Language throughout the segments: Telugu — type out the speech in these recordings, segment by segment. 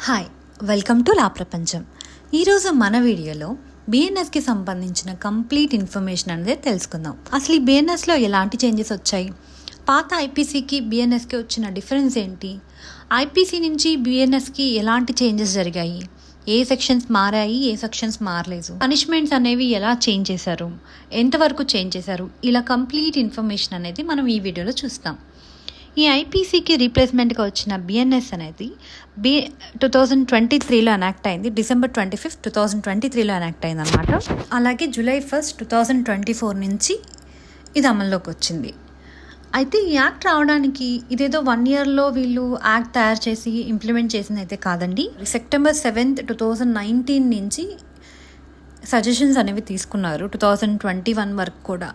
హాయ్, వెల్కమ్ టు లా ప్రపంచం. ఈరోజు మన వీడియోలో బిఎన్ఎస్కి సంబంధించిన కంప్లీట్ ఇన్ఫర్మేషన్ అనేది తెలుసుకుందాం. అసలు ఈ బిఎన్ఎస్లో ఎలాంటి చేంజెస్ వచ్చాయి, పాత ఐపీసీకి బిఎన్ఎస్కి వచ్చిన డిఫరెన్స్ ఏంటి, ఐపీసీ నుంచి బిఎన్ఎస్కి ఎలాంటి చేంజెస్ జరిగాయి, ఏ సెక్షన్స్ మారాయి, ఏ సెక్షన్స్ మారలేదు, పనిష్మెంట్స్ అనేవి ఎలా చేంజ్ చేశారు, ఎంతవరకు చేంజ్ చేశారు, ఇలా కంప్లీట్ ఇన్ఫర్మేషన్ అనేది మనం ఈ వీడియోలో చూస్తాం. ఈ ఐపీసీకి రీప్లేస్మెంట్గా వచ్చిన బిఎన్ఎస్ అనేది 2023లో ఎనాక్ట్ అయింది. December 25, 2023లో ఎనాక్ట్ అయింది అనమాట. అలాగే July 1, 2024 నుంచి ఇది అమల్లోకి వచ్చింది. అయితే ఈ యాక్ట్ రావడానికి ఇదేదో 1 yearలో వీళ్ళు యాక్ట్ తయారు చేసి ఇంప్లిమెంట్ చేసింది అయితే కాదండి. September 7, 2019 నుంచి సజెషన్స్ అనేవి తీసుకున్నారు. 2021 వరకు కూడా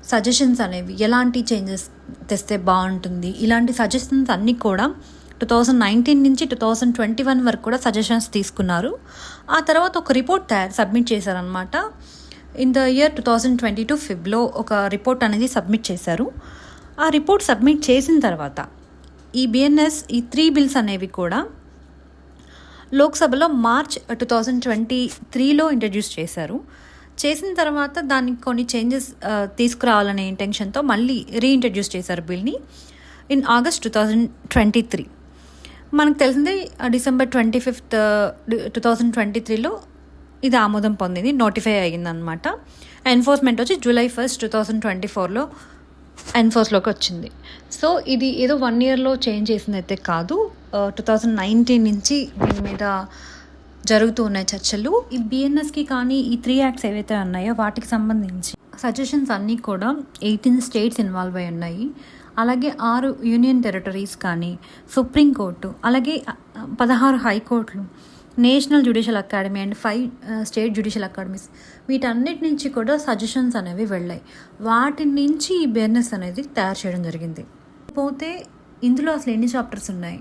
సజెషన్స్ అనేవి ఎలాంటి చేంజెస్ తెస్తే బాగుంటుంది, ఇలాంటి సజెషన్స్ అన్నీ కూడా 2019 నుంచి 2021 వరకు కూడా సజెషన్స్ తీసుకున్నారు. ఆ తర్వాత ఒక రిపోర్ట్ సబ్మిట్ చేశారనమాట. ఇన్ ద ఇయర్ 2022 ఫిబ్లో ఒక రిపోర్ట్ అనేది సబ్మిట్ చేశారు. ఆ రిపోర్ట్ సబ్మిట్ చేసిన తర్వాత ఈ బిఎన్ఎస్ ఈ 3 బిల్స్ అనేవి కూడా లోక్సభలో మార్చ్ 2023లో ఇంట్రడ్యూస్ చేసిన తర్వాత దానికి కొన్ని చేంజెస్ తీసుకురావాలనే ఇంటెన్షన్తో మళ్ళీ రీఇంట్రడ్యూస్ చేశారు బిల్ని ఇన్ ఆగస్ట్ 2023. మనకు తెలిసిందే December 25, 2023లో ఇది ఆమోదం పొందింది, నోటిఫై అయ్యిందనమాట. ఎన్ఫోర్స్మెంట్ వచ్చి July 1, 2024లో ఎన్ఫోర్స్లోకి వచ్చింది. సో ఇది ఏదో 1 yearలో చేంజ్ చేసింది అయితే కాదు. 2019 నుంచి దీని మీద జరుగుతూ ఉన్నాయి చర్చలు. ఈ బిఎన్ఎస్కి కానీ ఈ 3 యాక్ట్స్ ఏవైతే ఉన్నాయో వాటికి సంబంధించి సజెషన్స్ అన్నీ కూడా 18 స్టేట్స్ ఇన్వాల్వ్ అయి ఉన్నాయి. అలాగే 6 యూనియన్ టెరిటరీస్ కానీ, సుప్రీంకోర్టు, అలాగే 16 హైకోర్టులు, national judicial academy and 5 state judicial academies, వీటన్నిటి నుంచి కూడా సజెషన్స్ అనేవి వెళ్ళాయి. వాటి నుంచి ఈ బిఎన్ఎస్ అనేది తయారు చేయడం జరిగింది. పోతే ఇందులో అసలు ఎన్ని చాప్టర్స్ ఉన్నాయి,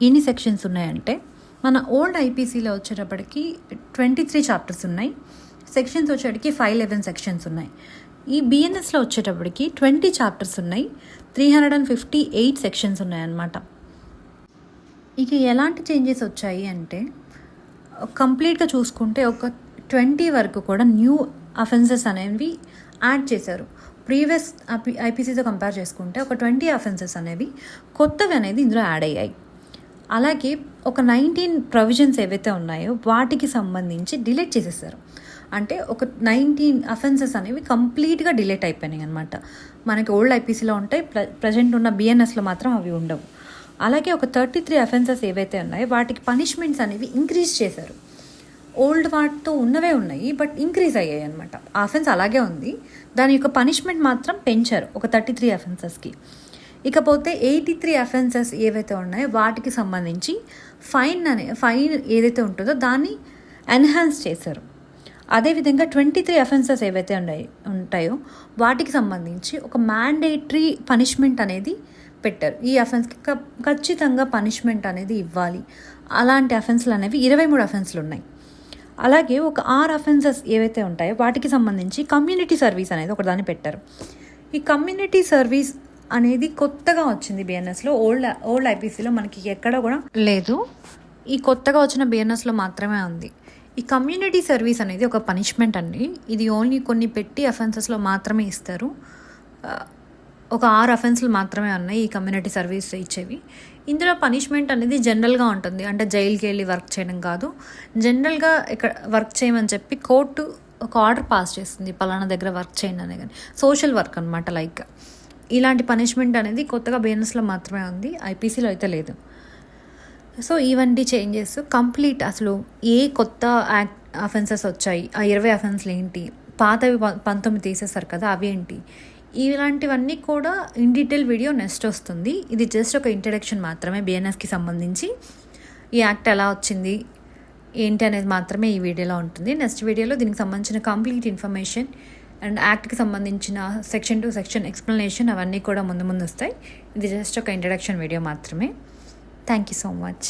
ఎన్ని సెక్షన్స్ ఉన్నాయంటే మన ఓల్డ్ ఐపీసీలో వచ్చేటప్పటికి 23 చాప్టర్స్ ఉన్నాయి. సెక్షన్స్ వచ్చేటప్పటికి 511 సెక్షన్స్ ఉన్నాయి. ఈ బిఎన్ఎస్లో వచ్చేటప్పటికి 20 చాప్టర్స్ ఉన్నాయి, 358 సెక్షన్స్ ఉన్నాయన్నమాట. ఇక ఎలాంటి చేంజెస్ వచ్చాయి అంటే కంప్లీట్గా చూసుకుంటే ఒక 20 వరకు కూడా న్యూ అఫెన్సెస్ అనేవి యాడ్ చేశారు. ప్రీవియస్ ఐపీసీతో కంపేర్ చేసుకుంటే ఒక 20 అఫెన్సెస్ అనేవి కొత్తవి అనేది ఇందులో యాడ్ అయ్యాయి. అలాగే ఒక 19 ప్రొవిజన్స్ ఏవైతే ఉన్నాయో వాటికి సంబంధించి డిలీట్ చేసేసారు. అంటే ఒక 19 అఫెన్సెస్ అనేవి కంప్లీట్గా డిలీట్ అయిపోయినాయి అనమాట. మనకి ఓల్డ్ ఐపీసీలో ఉంటాయి, ప్రజెంట్ ఉన్న బిఎన్ఎస్లో మాత్రం అవి ఉండవు. అలాగే ఒక 33 అఫెన్సెస్ ఏవైతే ఉన్నాయో వాటికి పనిష్మెంట్స్ అనేవి ఇంక్రీజ్ చేశారు. ఓల్డ్ వాటితో ఉన్నవే ఉన్నాయి, బట్ ఇంక్రీజ్ అయ్యాయి అనమాట. ఆ అఫెన్స్ అలాగే ఉంది, దాని యొక్క పనిష్మెంట్ మాత్రం పెంచారు ఒక 33 అఫెన్సెస్కి. ఇకపోతే 83 అఫెన్సెస్ ఏవైతే ఉన్నాయో వాటికి సంబంధించి ఫైన్ ఏదైతే ఉంటుందో దాన్ని ఎన్హాన్స్ చేశారు. అదేవిధంగా 23 అఫెన్సెస్ ఏవైతే ఉంటాయో వాటికి సంబంధించి ఒక మ్యాండేటరీ పనిష్మెంట్ అనేది పెట్టారు. ఈ అఫెన్స్కి ఖచ్చితంగా పనిష్మెంట్ అనేది ఇవ్వాలి. అలాంటి అఫెన్స్లు అనేవి 23 అఫెన్స్లు ఉన్నాయి. అలాగే ఒక 6 అఫెన్సెస్ ఏవైతే ఉంటాయో వాటికి సంబంధించి కమ్యూనిటీ సర్వీస్ అనేది ఒకదాన్ని పెట్టారు. ఈ కమ్యూనిటీ సర్వీస్ అనేది కొత్తగా వచ్చింది బిఎన్ఎస్లో. ఓల్డ్ ఐపీసీలో మనకి ఎక్కడ కూడా లేదు, ఈ కొత్తగా వచ్చిన బిఎన్ఎస్లో మాత్రమే ఉంది. ఈ కమ్యూనిటీ సర్వీస్ అనేది ఒక పనిష్మెంట్ అండి. ఇది ఓన్లీ కొన్ని పెట్టి అఫెన్సెస్లో మాత్రమే ఇస్తారు. ఒక 6 అఫెన్స్లు మాత్రమే ఉన్నాయి ఈ కమ్యూనిటీ సర్వీస్ ఇచ్చేవి. ఇందులో పనిష్మెంట్ అనేది జనరల్గా ఉంటుంది, అంటే జైలుకి వెళ్ళి వర్క్ చేయడం కాదు. జనరల్గా ఇక్కడ వర్క్ చేయమని చెప్పి కోర్టు ఒక ఆర్డర్ పాస్ చేస్తుంది, పలానా దగ్గర వర్క్ చేయండి అనే. కానీ సోషల్ వర్క్ అనమాట. లైక్ ఇలాంటి పనిష్మెంట్ అనేది కొత్తగా బిఎన్ఎస్లో మాత్రమే ఉంది, ఐపీసీలో అయితే లేదు. సో ఇవన్నీ చేంజెస్ కంప్లీట్. అసలు ఏ కొత్త అఫెన్సెస్ వచ్చాయి, ఆ 20 అఫెన్స్లు ఏంటి, పాతవి 19 తీసేస్తారు కదా అవి ఏంటి, ఇలాంటివన్నీ కూడా ఇన్ డీటెయిల్ వీడియో నెక్స్ట్ వస్తుంది. ఇది జస్ట్ ఒక ఇంట్రడక్షన్ మాత్రమే బిఎన్ఎస్కి సంబంధించి. ఈ యాక్ట్ ఎలా వచ్చింది ఏంటి అనేది మాత్రమే ఈ వీడియోలో ఉంటుంది. నెక్స్ట్ వీడియోలో దీనికి సంబంధించిన కంప్లీట్ ఇన్ఫర్మేషన్ అండ్ యాక్ట్కి సంబంధించిన సెక్షన్ టు సెక్షన్ ఎక్స్ప్లెనేషన్ అవన్నీ కూడా ముందు వస్తాయి. ఇది జస్ట్ ఒక ఇంట్రడక్షన్ వీడియో మాత్రమే. Thank you so much.